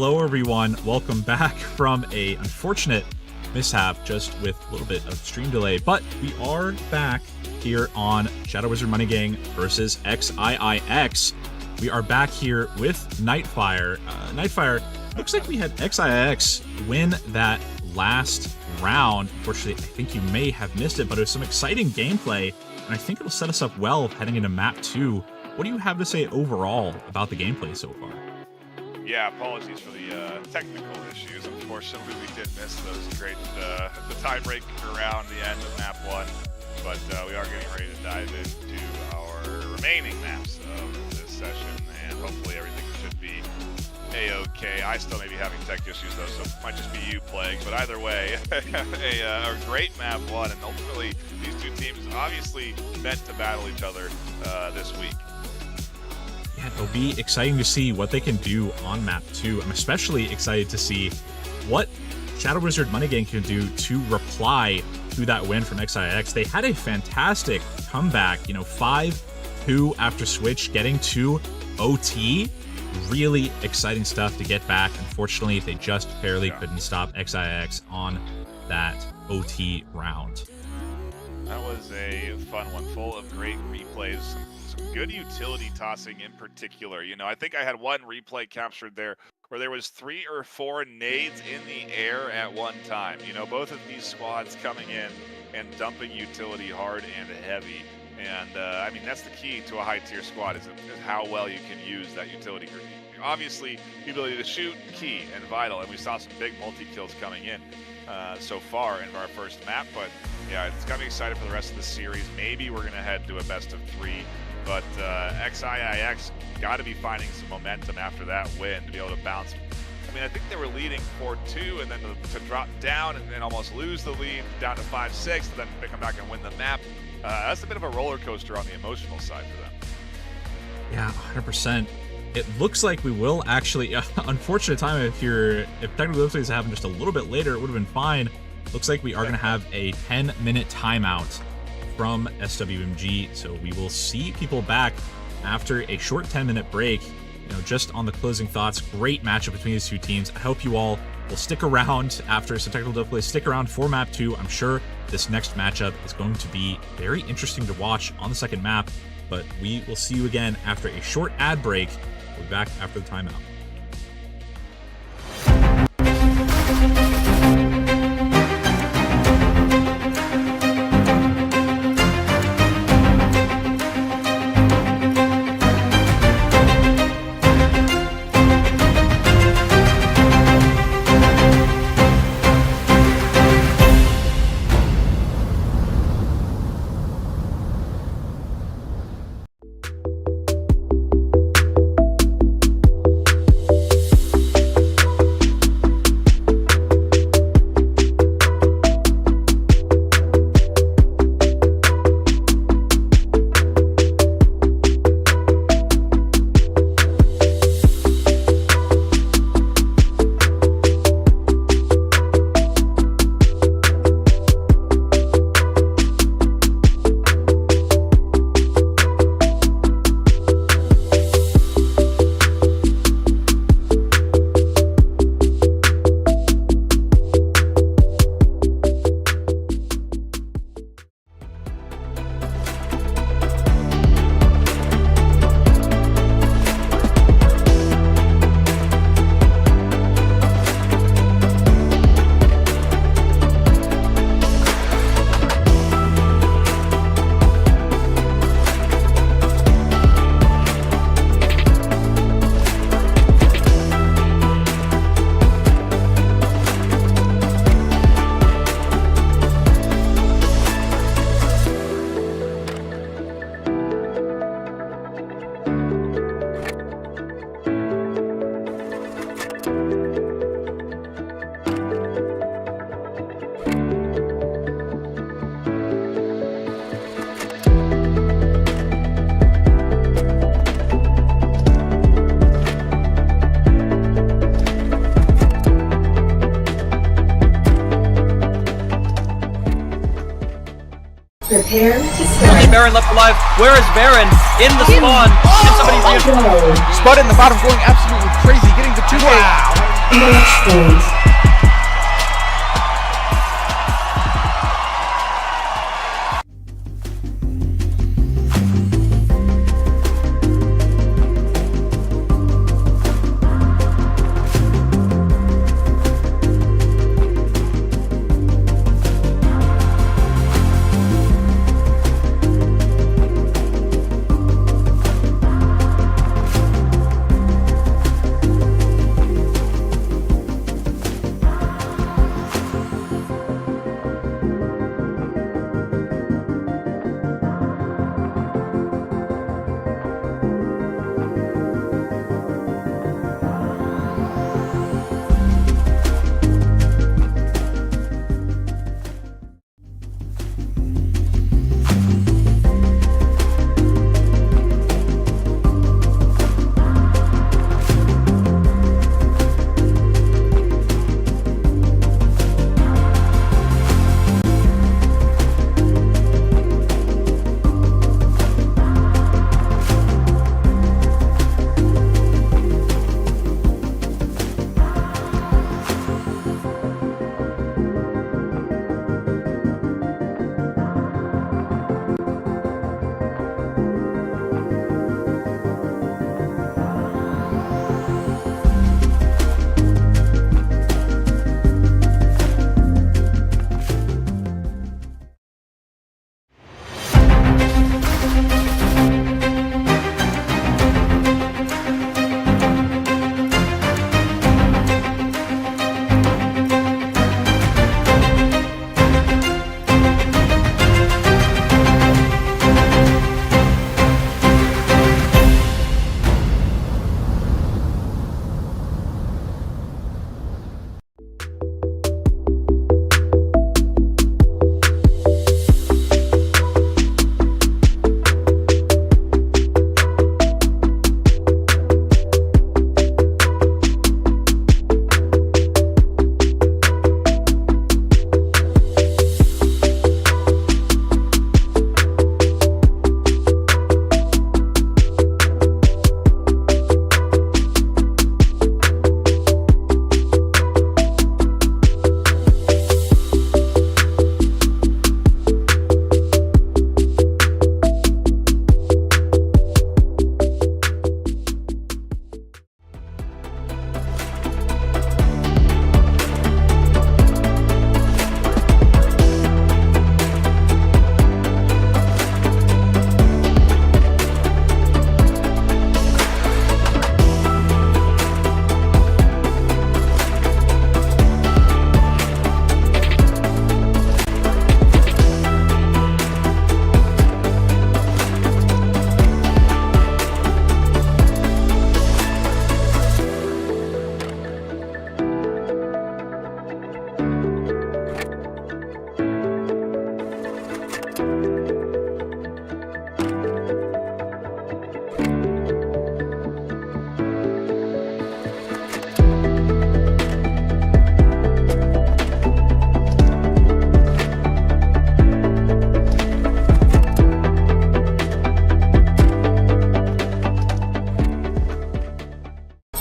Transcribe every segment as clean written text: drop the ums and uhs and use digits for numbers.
Hello everyone, welcome back from a unfortunate mishap just with a little bit of stream delay, but we are back here on Shadow Wizard Money Gang versus XIIX. We are back here with Nightfire. Nightfire, looks like we had XIIX win that last round. Unfortunately, I think you may have missed it, but it was some exciting gameplay, and I think it'll set us up well heading into map 2. What do you have to say overall about the gameplay so far? Yeah, apologies for the technical issues. Unfortunately, we did miss those great the tie-breaker round, the end of map 1. But we are getting ready to dive into our remaining maps of this session, and hopefully everything should be a-okay. I still may be having tech issues though, so it might just be you, Plague. But either way, a great map 1, and ultimately these two teams obviously meant to battle each other this week. Yeah, it'll be exciting to see what they can do on map 2. I'm especially excited to see what Shadow Wizard Money Gang can do to reply to that win from XIIX. They had a fantastic comeback, 5-2 after switch, getting to OT. Really exciting stuff to get back. Unfortunately, they just barely couldn't stop XIIX on that OT round. That was a fun one, full of great replays. Some good utility tossing in particular. I think I had one replay captured there where there was 3 or 4 nades in the air at one time. Both of these squads coming in and dumping utility hard and heavy. And I mean, that's the key to a high tier squad is how well you can use that utility group. Obviously, the ability to shoot, key and vital. And we saw some big multi-kills coming in so far in our first map. But yeah, it's got me excited for the rest of the series. Maybe we're going to head to a best of 3. But XIIX got to be finding some momentum after that win to be able to bounce. I mean, I think they were leading 4-2, and then to drop down and then almost lose the lead down to 5-6, and then they come back and win the map. That's a bit of a roller coaster on the emotional side for them. Yeah, 100%. It looks like we will actually, unfortunate time if technical difficulties happened just a little bit later, it would have been fine. Looks like we are going to have a 10-minute timeout from SWMG, so we will see people back after a short 10-minute break. Just on the closing thoughts, great matchup between these two teams. I hope you all will stick around after some technical difficulties. Stick around for map 2. I'm sure this next matchup is going to be very interesting to watch on the second map, but we will see you again after a short ad break. We'll be back after the timeout. Prepare to start. Baron left alive. Where is Baron? In the spawn. And somebody's Go. Spud in the bottom going absolutely crazy, getting the 2K. Wow. Match point.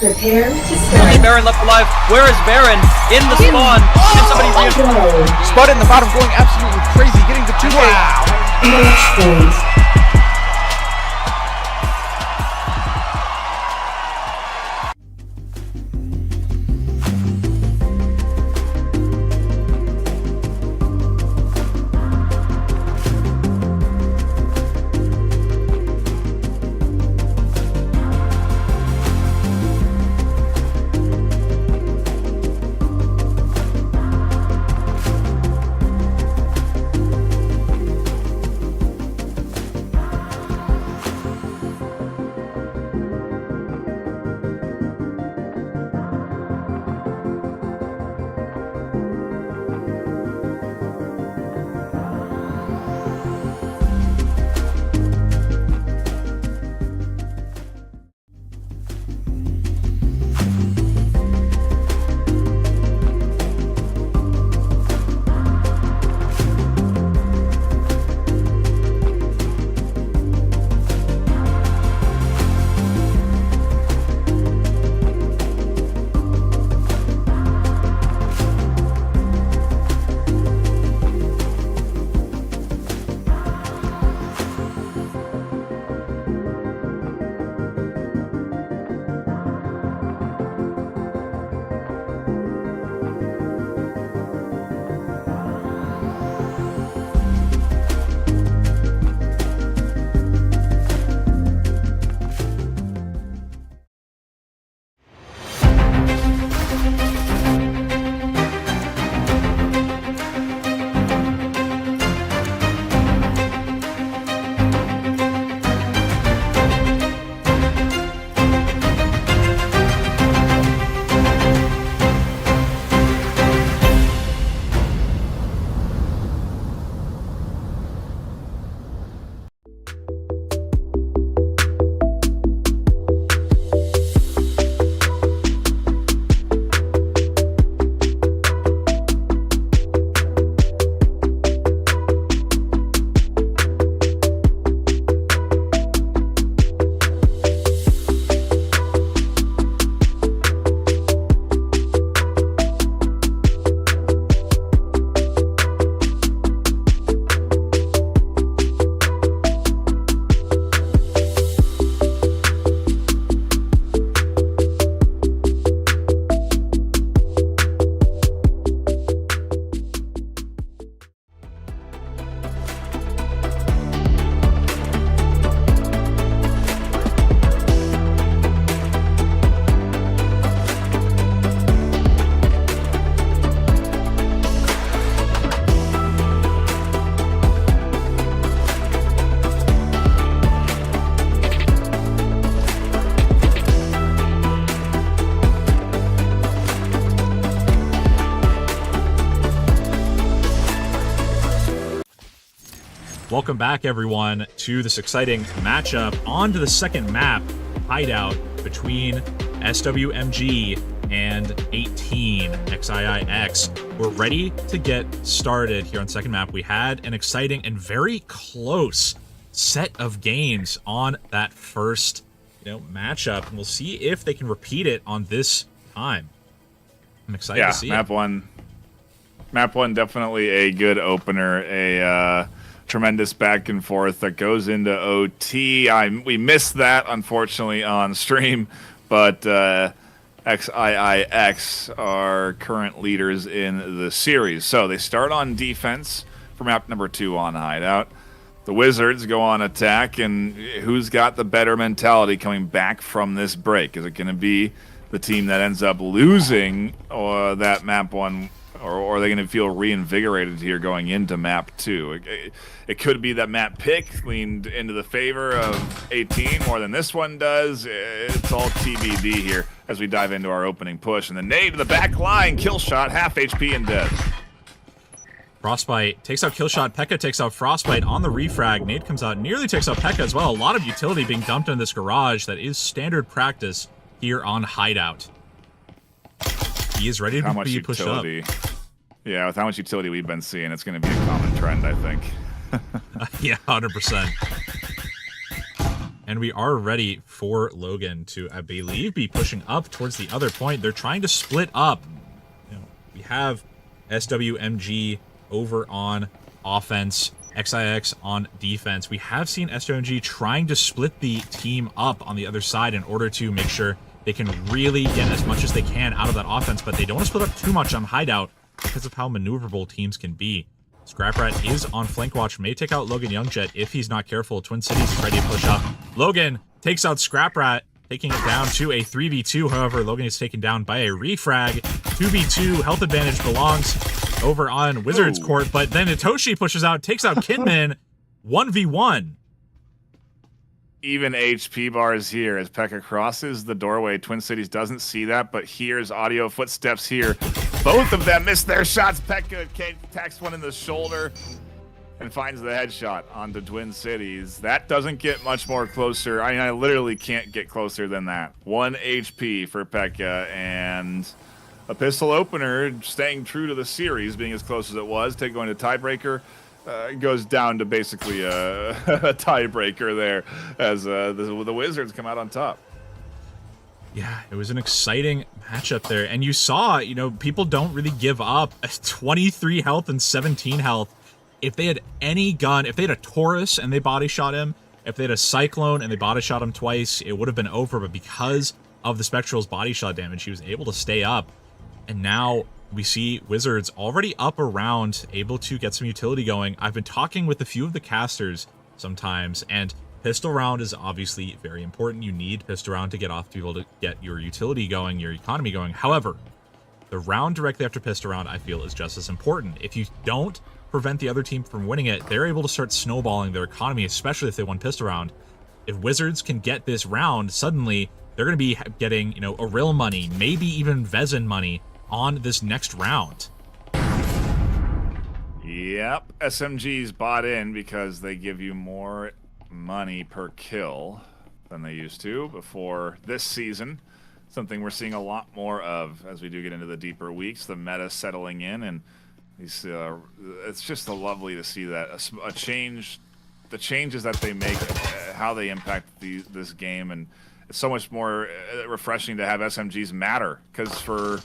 Prepare to Only start. Baron left alive. Where is Baron? In the spawn. Can somebody Go. Spud in the bottom going absolutely crazy, getting the 2K. Match point. Welcome back, everyone, to this exciting matchup. On to the second map, Hideout, between SWMG and 18 XIIX. We're ready to get started here on second map. We had an exciting and very close set of games on that first, matchup, and we'll see if they can repeat it on this time. I'm excited to see map one. Map one, definitely a good opener. A tremendous back and forth that goes into OT. We missed that, unfortunately, on stream, but XIIX are current leaders in the series. So they start on defense for map number 2 on Hideout. The Wizards go on attack, and who's got the better mentality coming back from this break? Is it going to be the team that ends up losing that map one, or are they going to feel reinvigorated here going into map 2? It could be that map pick leaned into the favor of 18 more than this one does. It's all TBD here as we dive into our opening push. And the nade to the back line, kill shot, half HP and dead. Frostbite takes out Killshot. Pekka takes out Frostbite on the refrag. Nade comes out, nearly takes out Pekka as well. A lot of utility being dumped in this garage. That is standard practice here on Hideout. He is ready to be pushed up. Yeah, with how much utility we've been seeing, it's going to be a common trend, I think. Yeah, 100%. And we are ready for Logan to, I believe, be pushing up towards the other point. They're trying to split up. We have SWMG over on offense, XIIX on defense. We have seen SWMG trying to split the team up on the other side in order to make sure they can really get as much as they can out of that offense, but they don't want to split up too much on Hideout because of how maneuverable teams can be. Scrap Rat is on flank watch, may take out Logan Youngjet if he's not careful. Twin Cities is ready to push up. Logan takes out Scrap Rat, taking it down to a 3v2. However, Logan is taken down by a refrag. 2v2, health advantage belongs over on Wizards court, but then Itoshi pushes out, takes out Kidman. 1v1. Even HP bars here as Pekka crosses the doorway. Twin Cities doesn't see that, but hears audio footsteps here. Both of them miss their shots. Pekka attacks one in the shoulder and finds the headshot onto Twin Cities. That doesn't get much more closer. I literally can't get closer than that. 1 HP for Pekka, and a pistol opener staying true to the series, being as close as it was, going to tiebreaker. Goes down to basically a tiebreaker there as the Wizards come out on top. Yeah, it was an exciting matchup there. And you saw, people don't really give up. 23 health and 17 health. If they had any gun, if they had a Taurus and they body shot him, if they had a Cyclone and they body shot him twice, it would have been over. But because of the Spectral's body shot damage, he was able to stay up. And now we see Wizards already up around, able to get some utility going. I've been talking with a few of the casters sometimes, and pistol round is obviously very important. You need pistol round to get off, to be able to get your utility going, your economy going. However, the round directly after pistol round, I feel, is just as important. If you don't prevent the other team from winning it, they're able to start snowballing their economy, especially if they won pistol round. If Wizards can get this round, suddenly they're going to be getting, Arill money, maybe even Vezin money on this next round. Yep, SMG's bought in because they give you more money per kill than they used to before this season. Something we're seeing a lot more of as we do get into the deeper weeks. The meta settling in, and these it's just lovely to see that a change, the changes that they make, how they impact this game, and it's so much more refreshing to have SMGs matter, because for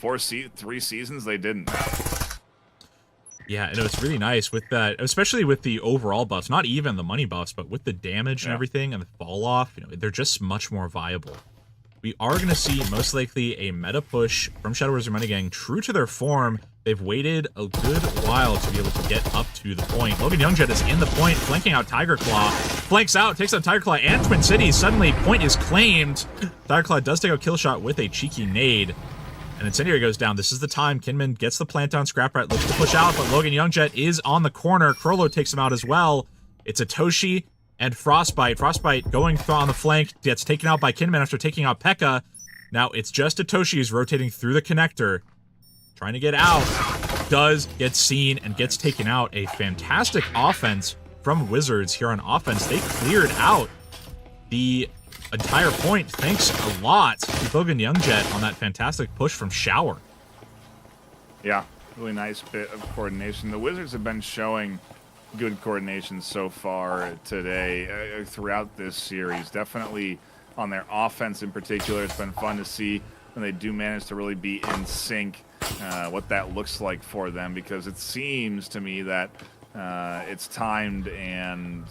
3 seasons they didn't. Yeah, and it's really nice with that, especially with the overall buffs, not even the money buffs, but with the damage and everything and the fall off, they're just much more viable. We are going to see most likely a meta push from Shadow Wizard Money Gang, true to their form. They've waited a good while to be able to get up to the point. Logan Youngjet is in the point, flanking out Tiger Claw. Flanks out, takes out Tiger Claw and Twin Cities. Suddenly, point is claimed. Tiger Claw does take out Killshot with a cheeky nade. And Incendiary goes down. This is the time. Kinman gets the plant down. Scrap Rat looks to push out, but Logan Youngjet is on the corner. Krollo takes him out as well. It's Itoshi and Frostbite. Frostbite going on the flank, gets taken out by Kinman after taking out Pekka. Now it's just Itoshi who's rotating through the connector, trying to get out. Does get seen and gets taken out. A fantastic offense from Wizards here on offense. They cleared out the entire point. Thanks a lot to Bogan Youngjet on that fantastic push from Shower. Yeah, really nice bit of coordination. The Wizards have been showing good coordination so far today throughout this series. Definitely on their offense in particular. It's been fun to see when they do manage to really be in sync, what that looks like for them, because it seems to me that it's timed and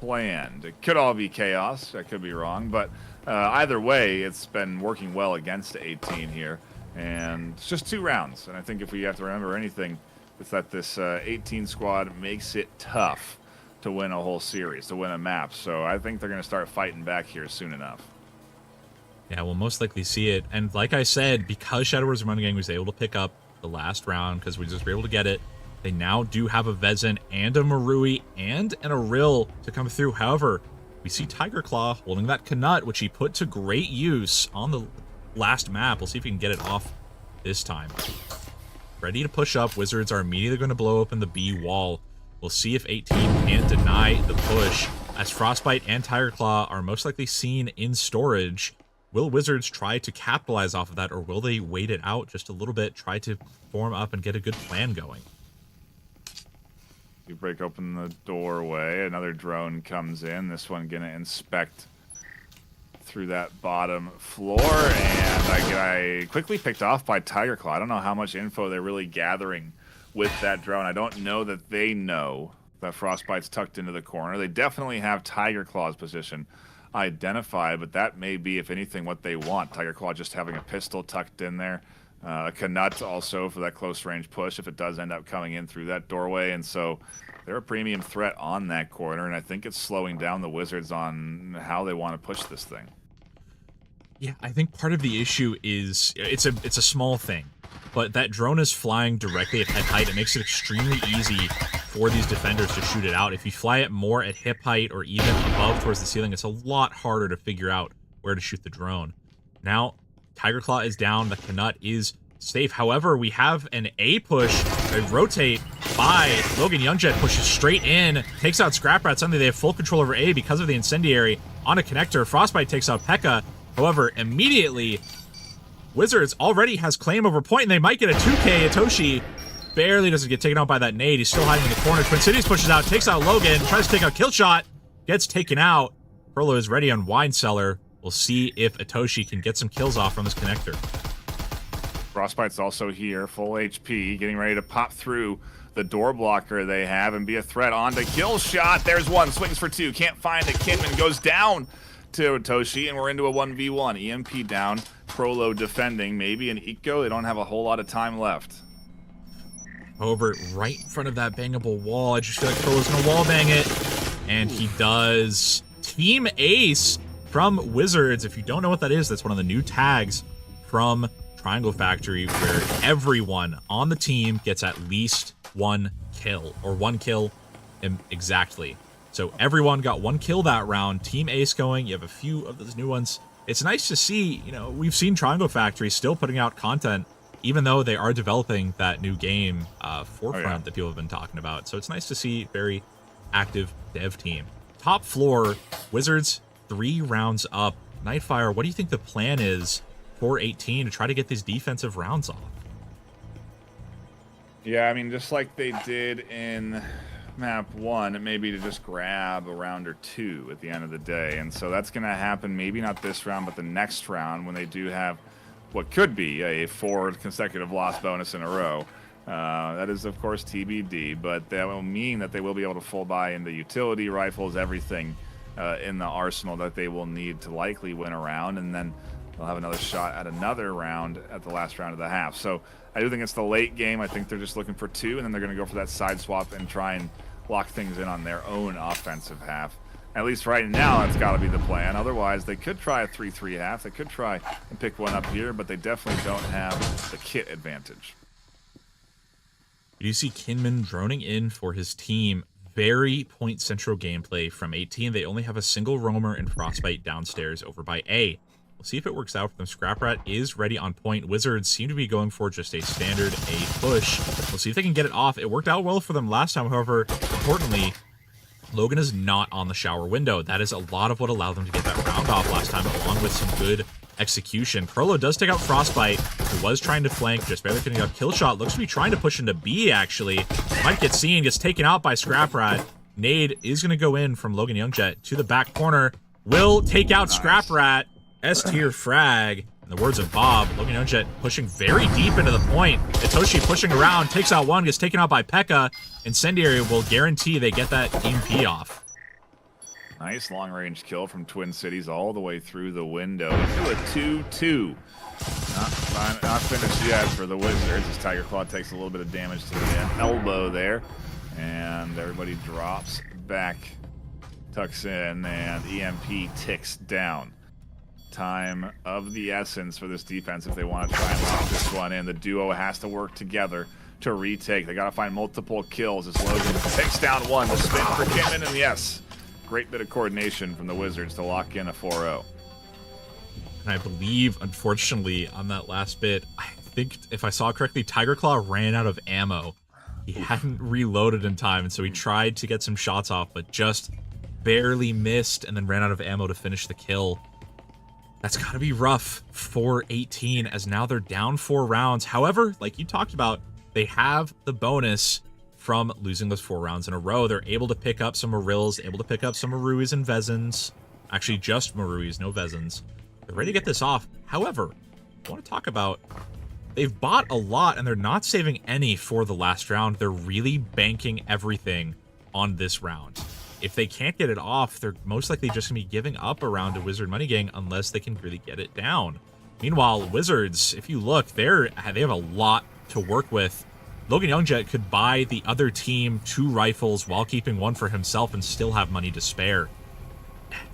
planned. It could all be chaos. I could be wrong, but either way, it's been working well against 18 here. And it's just 2 rounds. And I think if we have to remember anything, it's that this 18 squad makes it tough to win a whole series, to win a map. So I think they're going to start fighting back here soon enough. Yeah, we'll most likely see it. And like I said, because Shadow Wars Running Gang was able to pick up the last round, because we just were able to get it, they now do have a Vezin and a Marui and an Aril to come through. However, we see Tiger Claw holding that Knut, which he put to great use on the last map. We'll see if he can get it off this time. Ready to push up. Wizards are immediately going to blow open the B wall. We'll see if 18 can deny the push, as Frostbite and Tiger Claw are most likely seen in storage. Will Wizards try to capitalize off of that, or will they wait it out just a little bit, try to form up and get a good plan going? You break open the doorway, another drone comes in. This one gonna inspect through that bottom floor, and I quickly picked off by Tiger Claw. I don't know how much info they're really gathering with that drone. I don't know that they know that Frostbite's tucked into the corner. They definitely have Tiger Claw's position identified, but that may be, if anything, what they want. Tiger Claw just having a pistol tucked in there. A Knut also for that close range push if it does end up coming in through that doorway. And so they're a premium threat on that corner, and I think it's slowing down the Wizards on how they want to push this thing. Yeah, I think part of the issue is it's a small thing, but that drone is flying directly at head height. It makes it extremely easy for these defenders to shoot it out. If you fly it more at hip height or even above towards the ceiling, it's a lot harder to figure out where to shoot the drone. Now, Tiger Claw is down. The Knut is safe. However, we have an A push, a rotate by Logan Youngjet, pushes straight in, takes out Scrap Rat. Suddenly they have full control over A because of the incendiary on a connector. Frostbite takes out P.E.K.K.A. However, immediately, Wizards already has claim over point, and they might get a 2K. Itoshi barely doesn't get taken out by that nade. He's still hiding in the corner. Twin Cities pushes out, takes out Logan, tries to take out Killshot, gets taken out. Perlo is ready on Wine Cellar. We'll see if Itoshi can get some kills off from this connector. Frostbite's also here, full HP, getting ready to pop through the door blocker they have and be a threat onto Killshot. There's one, swings for 2, can't find it. Kidman goes down to Itoshi, and we're into a 1v1. EMP down, Prolo defending, maybe an eco. They don't have a whole lot of time left. However, right in front of that bangable wall, I just feel like Prolo's gonna wall bang it, and he does. Team Ace from Wizards. If you don't know what that is, that's one of the new tags from Triangle Factory, where everyone on the team gets at least 1 kill, or 1 kill exactly. So everyone got 1 kill that round. Team Ace going. You have a few of those new ones. It's nice to see, you know, we've seen Triangle Factory still putting out content, even though they are developing that new game, Forefront, that people have been talking about. So it's nice to see very active dev team. Top floor, Wizards 3 rounds up. Nightfire, what do you think the plan is for 18 to try to get these defensive rounds off? Yeah, I mean, just like they did in map 1, it may be to just grab a round or 2 at the end of the day. And so that's going to happen, maybe not this round, but the next round when they do have what could be a 4 consecutive loss bonus in a row. That is, of course, TBD, but that will mean that they will be able to full buy into utility rifles, everything in the arsenal that they will need to likely win a round, and then they'll have another shot at another round at the last round of the half. So I do think it's the late game. I think they're just looking for 2, and then they're going to go for that side swap and try and lock things in on their own offensive half. At least right now, that's got to be the plan. Otherwise, they could try a 3-3 half. They could try and pick one up here, but they definitely don't have the kit advantage. You see Kinman droning in for his team. Very point central gameplay from 18. They only have a single roamer and Frostbite downstairs over by A. We'll see if it works out for them. Scrap Rat is ready on point. Wizards seem to be going for just a standard A push. We'll see if they can get it off. It worked out well for them last time, however, importantly, Logan is not on the shower window. That is a lot of what allowed them to get that round off last time, along with some good execution. Krolo does take out Frostbite, who was trying to flank, just barely getting out Killshot. Looks to be trying to push into B, actually. Might get seen, gets taken out by Scrap Rat. Nade is going to go in from Logan Youngjet to the back corner. Will take out Scrap Rat. S-tier frag. In the words of Bob, Logan Youngjet pushing very deep into the point. Itoshi pushing around, takes out one, gets taken out by Pekka. Incendiary will guarantee they get that EMP off. Nice long-range kill from Twin Cities all the way through the window. To a 2-2. Not finished yet for the Wizards as Tiger Claw takes a little bit of damage to the elbow there. And everybody drops back, tucks in, and EMP ticks down. Time of the essence for this defense if they want to try and lock this one in. The duo has to work together to retake. They got to find multiple kills as Logan takes down one. The spin for Kimmin, and yes, great bit of coordination from the Wizards to lock in a 4-0. And I believe, unfortunately, on that last bit, I think if I saw correctly, Tiger Claw ran out of ammo. He hadn't reloaded in time, and so he tried to get some shots off, but just barely missed and then ran out of ammo to finish the kill. That's got to be rough for 18, as now they're down 4 rounds. However, like you talked about, they have the bonus from losing those 4 rounds in a row. They're able to pick up some Marils, able to pick up some Maruis and Vezins. Actually, just Maruis, no Vezins. They're ready to get this off. However, I want to talk about, they've bought a lot, and they're not saving any for the last round. They're really banking everything on this round. If they can't get it off, they're most likely just going to be giving up a round to Wizard Money Gang unless they can really get it down. Meanwhile, Wizards, if you look, they have a lot to work with. Logan Youngjet could buy the other team 2 rifles while keeping 1 for himself and still have money to spare.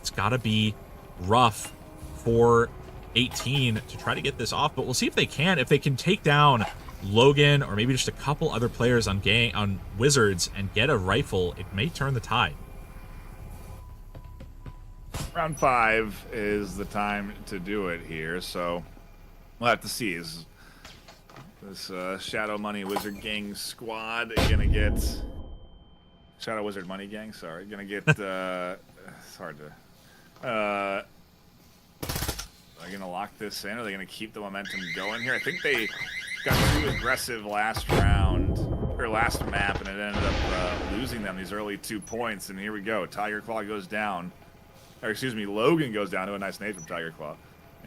It's got to be rough for 18 to try to get this off, but we'll see if they can. If they can take down Logan or maybe just a couple other players on Wizards and get a rifle, it may turn the tide. Round 5 is the time to do it here, so we'll have to see. Is this Shadow Money Wizard Gang squad gonna get Shadow Wizard Money Gang? Sorry, gonna get. It's hard to. Are they gonna lock this in? Are they gonna keep the momentum going here? I think they got too aggressive last round or last map, and it ended up losing them these early 2 points. And here we go. Tiger Claw goes down. Or excuse me, Logan goes down to a nice nade from Tiger Claw.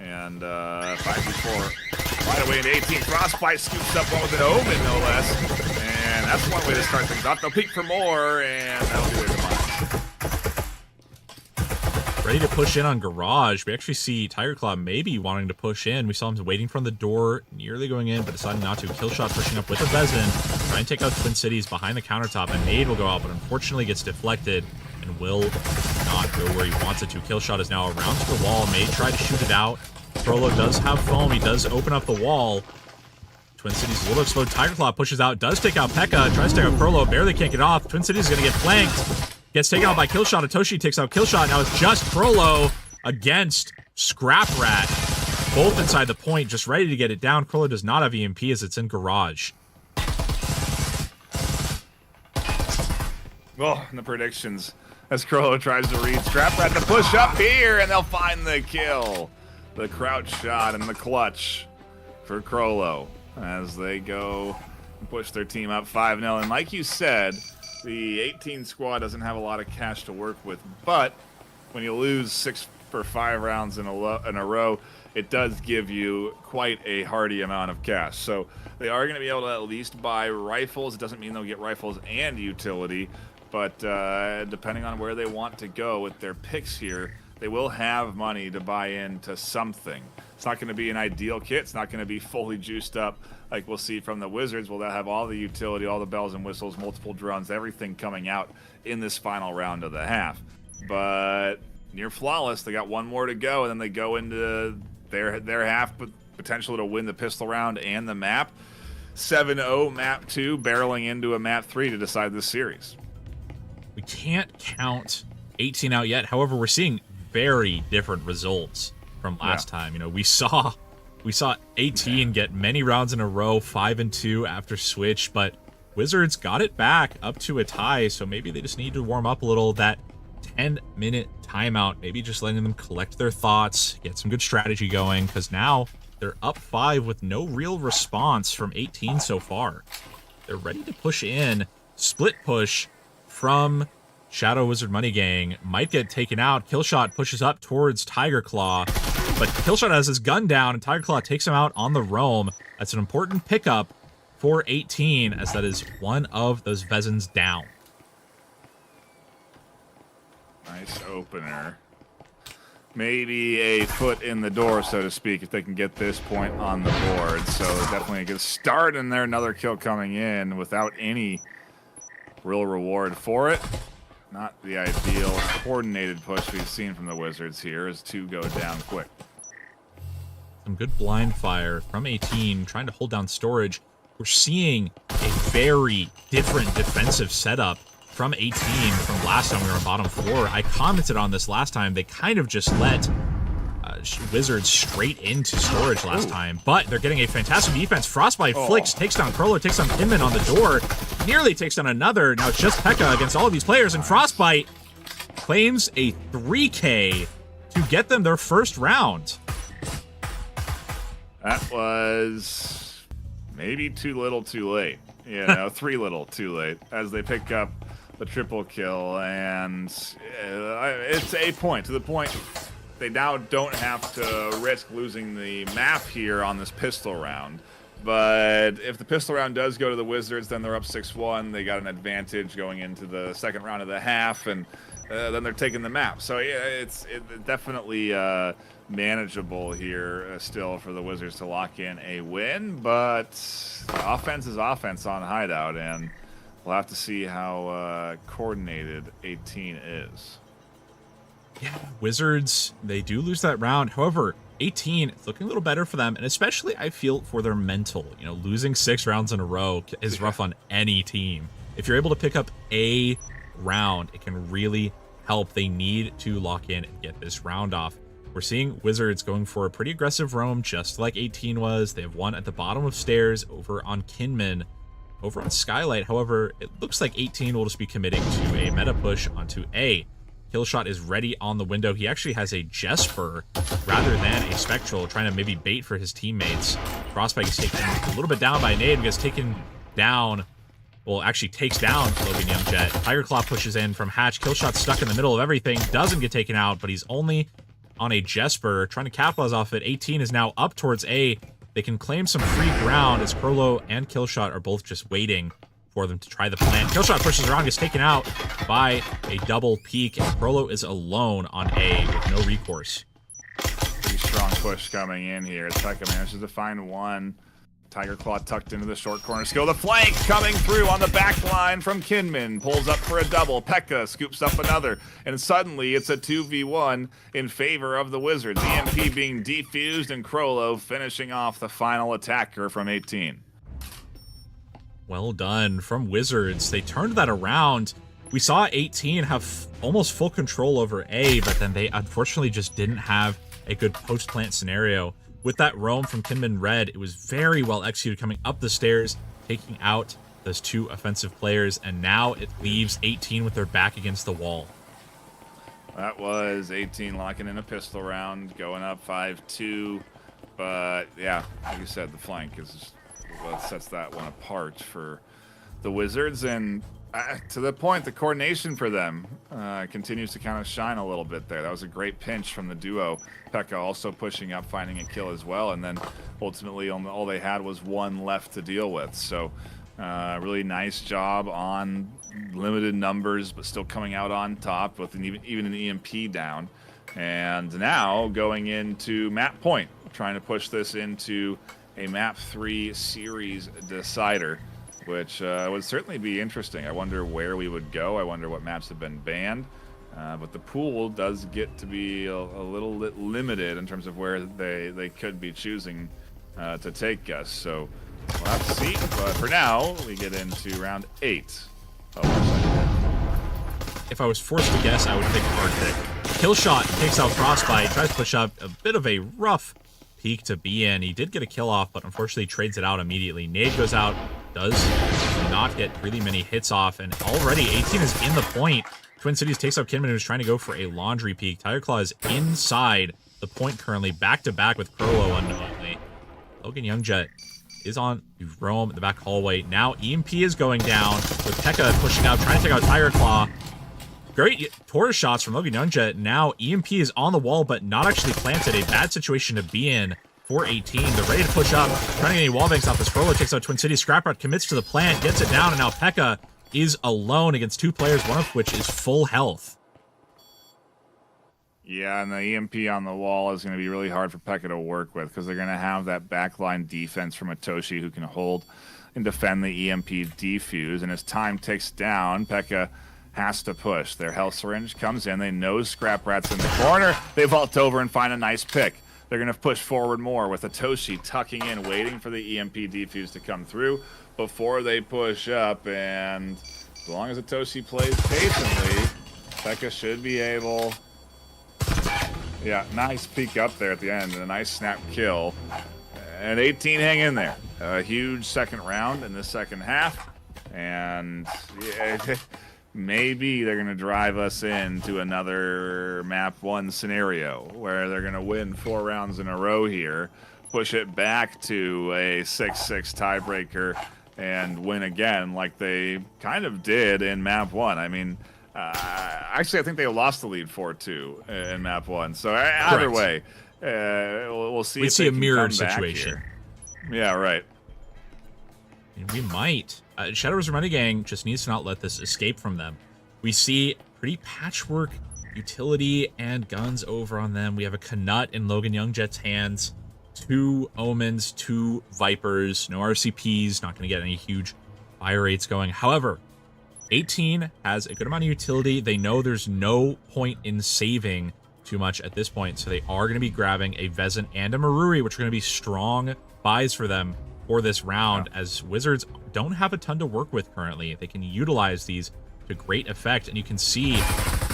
And 5v4 right away into 18. Frostbite scoops up one with an Omen, no less. And that's one way to start things off. They'll peek for more, and that'll be their demise. Ready to push in on Garage. We actually see Tiger Claw maybe wanting to push in. We saw him waiting from the door, nearly going in, but deciding not to. Killshot pushing up with a Vezin, trying to take out Twin Cities behind the countertop, and Nade will go out, but unfortunately gets deflected and will not go where he wants it to. Killshot is now around to the wall. May try to shoot it out. Frollo does have foam. He does open up the wall. Twin Cities a little explode. Tiger Claw pushes out, does take out Pekka, tries to take out Frollo, barely can't get off. Twin Cities is going to get flanked. Gets taken out by Killshot. Itoshi takes out Killshot. Now it's just Frollo against Scrap Rat. Both inside the point, just ready to get it down. Frollo does not have EMP as it's in Garage. Oh, and the predictions as Krollo tries to read Scrap Rat to push up here, and they'll find the kill. The crouch shot and the clutch for Krollo as they go and push their team up 5-0. And like you said, the 18 squad doesn't have a lot of cash to work with, but when you lose 6 for 5 rounds in a row, it does give you quite a hearty amount of cash. So they are going to be able to at least buy rifles. It doesn't mean they'll get rifles and utility, but depending on where they want to go with their picks here, they will have money to buy into something. It's not going to be an ideal kit. It's not going to be fully juiced up like we'll see from the Wizards. Well, they'll have all the utility, all the bells and whistles, multiple drones, everything coming out in this final round of the half. But near flawless, they got 1 more to go, and then they go into their half, but potential to win the pistol round and the map. 7-0 map 2, barreling into a map 3 to decide this series. We can't count 18 out yet. However, we're seeing very different results from last time. You know, we saw 18 get many rounds in a row, 5-2 after switch, but Wizards got it back up to a tie, so maybe they just need to warm up a little. That 10-minute timeout, maybe just letting them collect their thoughts, get some good strategy going, because now they're up 5 with no real response from 18 so far. They're ready to push in. Split push from Shadow Wizard Money Gang might get taken out. Killshot pushes up towards Tiger Claw, but Killshot has his gun down, and Tiger Claw takes him out on the roam. That's an important pickup for 18, as that is one of those Vezins down. Nice opener. Maybe a foot in the door, so to speak, if they can get this point on the board. So definitely a good start in there. Another kill coming in without any real reward for it. Not the ideal coordinated push we've seen from the Wizards here as 2 go down quick. Some good blind fire from 18, trying to hold down storage. We're seeing a very different defensive setup from 18 from last time we were on bottom 4. I commented on this last time. They kind of just let Wizards straight into storage last time, but they're getting a fantastic defense. Frostbite flicks, takes down Crowler, takes down Kinman on the door, nearly takes down another. Now it's just P.E.K.K.A against all of these players, and Frostbite claims a 3K to get them their first round. That was maybe too little too late. You know, 3 little too late as they pick up the triple kill, and it's a point to the point they now don't have to risk losing the map here on this pistol round. But if the pistol round does go to the Wizards, then they're up 6-1. They got an advantage going into the second round of the half, and then they're taking the map. So yeah, it's definitely manageable here still for the Wizards to lock in a win. But the offense is offense on Hideout, and we'll have to see how coordinated 18 is. Yeah, Wizards, they do lose that round. However, 18, it's looking a little better for them, and especially I feel for their mental. You know, losing 6 rounds in a row is rough on any team. If you're able to pick up a round, it can really help. They need to lock in and get this round off. We're seeing Wizards going for a pretty aggressive roam, just like 18 was. They have one at the bottom of stairs over on Kinman. Over on Skylight, however, it looks like 18 will just be committing to a meta push onto A. Killshot is ready on the window. He actually has a Jesper rather than a Spectral, trying to maybe bait for his teammates. Frostbite is taken a little bit down by Nade, gets taken down. Well, actually takes down Logan Youngjet. Tiger Claw pushes in from Hatch. Killshot stuck in the middle of everything. Doesn't get taken out, but he's only on a Jesper, trying to capitalize off it. 18 is now up towards A. They can claim some free ground as Krolo and Killshot are both just waiting for them to try the plan. Killshot pushes around, gets taken out by a double peek, and Krolo is alone on A with no recourse. Pretty strong push coming in here. P.E.K.K.A manages to find one. Tiger Claw tucked into the short corner. Skill the flank coming through on the back line from Kinman. Pulls up for a double. P.E.K.K.A scoops up another. And suddenly it's a 2v1 in favor of the Wizards. EMP being defused and Krolo finishing off the final attacker from 18. Well done from Wizards. They turned that around. We saw 18 have almost full control over A, but then they unfortunately just didn't have a good post-plant scenario. With that roam from Kinman Red, it was very well executed coming up the stairs, taking out those 2 offensive players, and now it leaves 18 with their back against the wall. That was 18 locking in a pistol round, going up 5-2. But yeah, like you said, the flank is what sets that one apart for the Wizards. And to the point, the coordination for them continues to kind of shine a little bit there. That was a great pinch from the duo. P.E.K.K.A also pushing up, finding a kill as well, and then ultimately all they had was one left to deal with. So really nice job on limited numbers, but still coming out on top with even an EMP down. And now going into map point, trying to push this into a map 3 series decider, which would certainly be interesting. I wonder where we would go. I wonder what maps have been banned. But the pool does get to be a little bit limited in terms of where they could be choosing to take us. So we'll have to see. But for now, we get into round 8 of our second. If I was forced to guess, I would pick Arctic. Killshot takes out Frostbite, tries to push up a bit of a rough peak to be in. He did get a kill off, but unfortunately trades it out immediately. Nade goes out, does not get really many hits off, and already 18 is in the point. Twin Cities takes out Kinman, who's trying to go for a laundry peek. Tiger Claw is inside the point currently, back-to-back with Crowlow unknowingly. Logan Youngjet is on the roam in the back hallway. Now EMP is going down with Pekka pushing out, trying to take out Tiger Claw. Great tortoise shots from Logan Youngjet. Now EMP is on the wall, but not actually planted. A bad situation to be in for 18. They're ready to push up, trying to get any wall banks off. This Frollo takes out Twin Cities. Scraprat commits to the plant, gets it down, and now Pekka is alone against 2 players, one of which is full health. Yeah, and the EMP on the wall is going to be really hard for Pekka to work with because they're going to have that backline defense from Atoshi who can hold and defend the EMP defuse. And as time ticks down, Pekka has to push. Their health syringe comes in. They know Scrap Rat's in the corner. They vault over and find a nice pick. They're going to push forward more with Atoshi tucking in, waiting for the EMP defuse to come through before they push up. And as long as Atoshi plays patiently, Pekka should be able... Yeah, nice peek up there at the end and a nice snap kill. And 18 hang in there. A huge second round in the second half. And yeah, maybe they're going to drive us into another map 1 scenario where they're going to win 4 rounds in a row here, push it back to a 6-6 tiebreaker, and win again like they kind of did in map 1. I mean, actually, I think they lost the lead 4-2 in map 1. So either way, we'll see. We if see they a can mirrored come back situation. Here. Yeah, right. And we might. Shadow Wizard Money Gang just needs to not let this escape from them. We see pretty patchwork utility and guns over on them. We have a Knut in Logan Youngjet's hands, 2 Omens, 2 Vipers, no RCPs, not going to get any huge fire rates going. However, 18 has a good amount of utility. They know there's no point in saving too much at this point, so they are going to be grabbing a Vezin and a Marui, which are going to be strong buys for them for this round, as Wizards don't have a ton to work with currently. They can utilize these to great effect, and you can see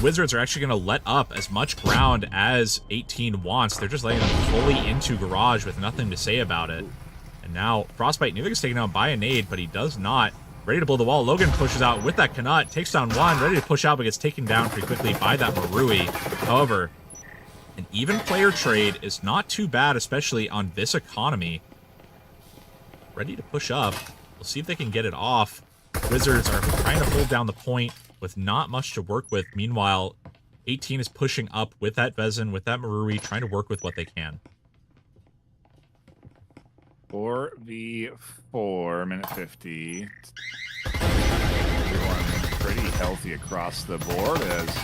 Wizards are actually going to let up as much ground as 18 wants. They're just letting them fully into Garage with nothing to say about it. And now Frostbite nearly gets taken out by a nade, but he does not. Ready to blow the wall. Logan pushes out with that Knut, takes down 1, ready to push out, but gets taken down pretty quickly by that Marui. However, an even player trade is not too bad, especially on this economy. Ready to push up. We'll see if they can get it off. Wizards are trying to hold down the point with not much to work with. Meanwhile, 18 is pushing up with that Vezin, with that Marui, trying to work with what they can. 4v4, minute 50. Everyone pretty healthy across the board as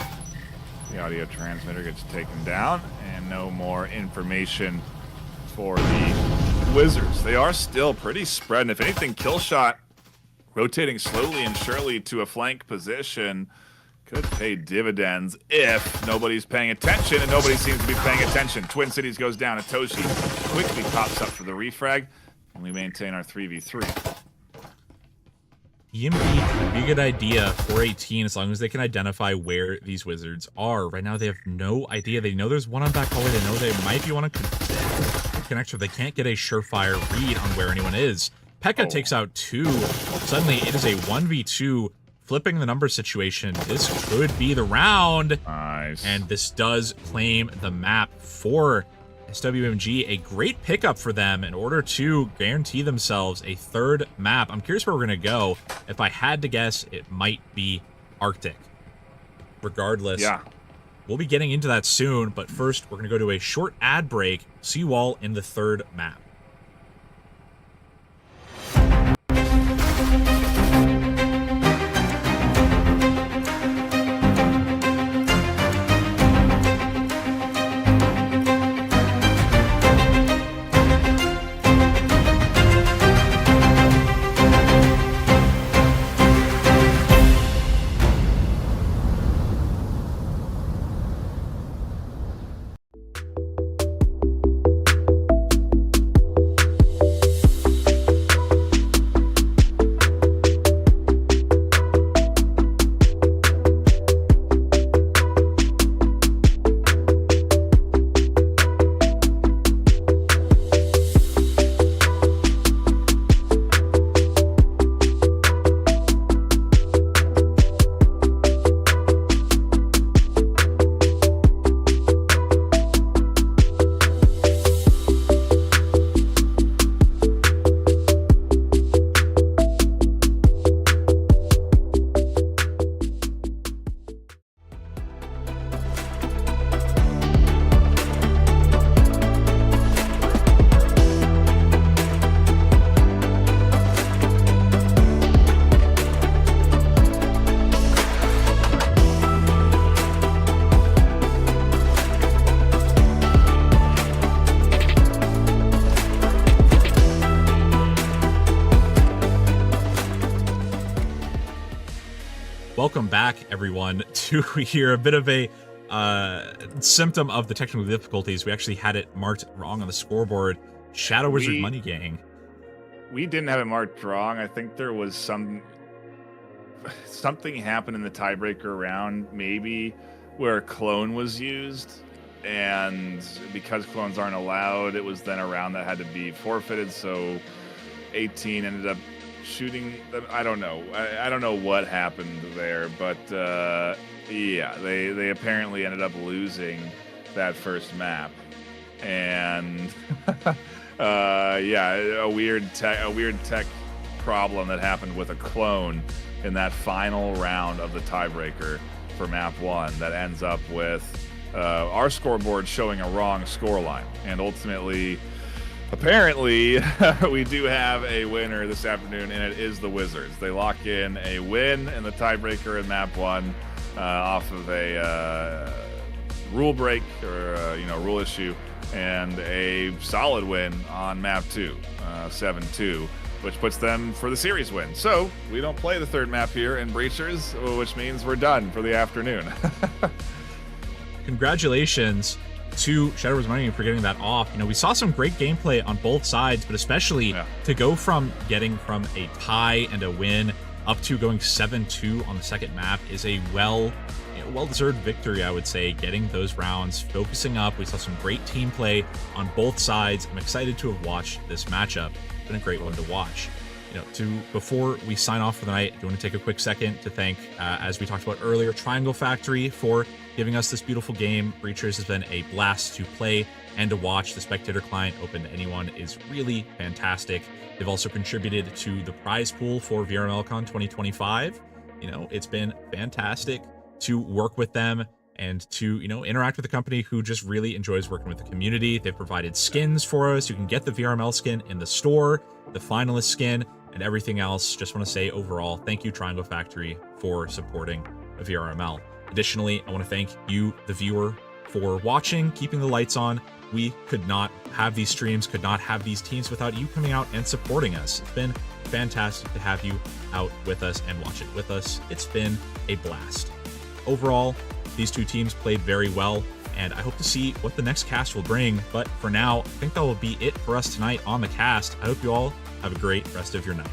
the audio transmitter gets taken down, and no more information for the Wizards. They are still pretty spread, and if anything, Killshot rotating slowly and surely to a flank position could pay dividends if nobody's paying attention, and nobody seems to be paying attention. Twin Cities goes down. Atoshi quickly pops up for the refrag, and we maintain our 3v3. EMP would be a good idea for 18 as long as they can identify where these Wizards are. Right now, they have no idea. They know there's one on back hallway. They know they might be one on connector. They can't get a surefire read on where anyone is. Pekka takes out 2. Suddenly, it is a 1v2. Flipping the number situation, this could be the round. Nice. And this does claim the map for SWMG. A great pickup for them in order to guarantee themselves a 3rd map. I'm curious where we're going to go. If I had to guess, it might be Arctic. Regardless, yeah, we'll be getting into that soon. But first, we're going to go to a short ad break. See you all in the 3rd map. welcome back, everyone, to here a bit of a symptom of the technical difficulties. We actually had it marked wrong on the scoreboard. Shadow Wizard Money Gang. We didn't have it marked wrong. I think there was something happened in the tiebreaker round, maybe where a clone was used, and because clones aren't allowed, it was then a round that had to be forfeited. So 18 ended up shooting them. I don't know. I don't know what happened there, but yeah, they apparently ended up losing that first map, and yeah, a weird tech problem that happened with a clone in that final round of the tiebreaker for map 1 that ends up with our scoreboard showing a wrong scoreline, and ultimately, apparently, we do have a winner this afternoon, and it is the Wizards. They lock in a win in the tiebreaker in map 1 off of a rule break or rule issue, and a solid win on map 2, 7-2, which puts them for the series win. So we don't play the third map here in Breachers, which means we're done for the afternoon. Congratulations to Shadow Wizard Money for getting that off. We saw some great gameplay on both sides, but especially to go from getting from a tie and a win up to going 7-2 on the second map is a well-deserved victory, I would say. Getting those rounds, focusing up. We saw some great team play on both sides. I'm excited to have watched this matchup. It's been a great one to watch. Before we sign off for the night, I do want to take a quick second to thank, as we talked about earlier, Triangle Factory for giving us this beautiful game. Breachers has been a blast to play and to watch. The spectator client, open to anyone, is really fantastic. They've also contributed to the prize pool for VRMLCon 2025. It's been fantastic to work with them and to, interact with a company who just really enjoys working with the community. They've provided skins for us. You can get the VRML skin in the store, the finalist skin, and everything else. Just want to say overall, thank you, Triangle Factory, for supporting VRML. Additionally, I want to thank you, the viewer, for watching, keeping the lights on. We could not have these streams, could not have these teams without you coming out and supporting us. It's been fantastic to have you out with us and watch it with us. It's been a blast. Overall, these two teams played very well, and I hope to see what the next cast will bring. But for now, I think that will be it for us tonight on the cast. I hope you all have a great rest of your night.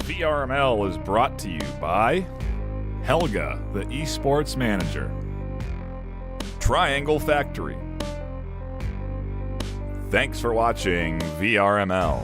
VRML is brought to you by Helga, the esports manager, Triangle Factory. Thanks for watching VRML.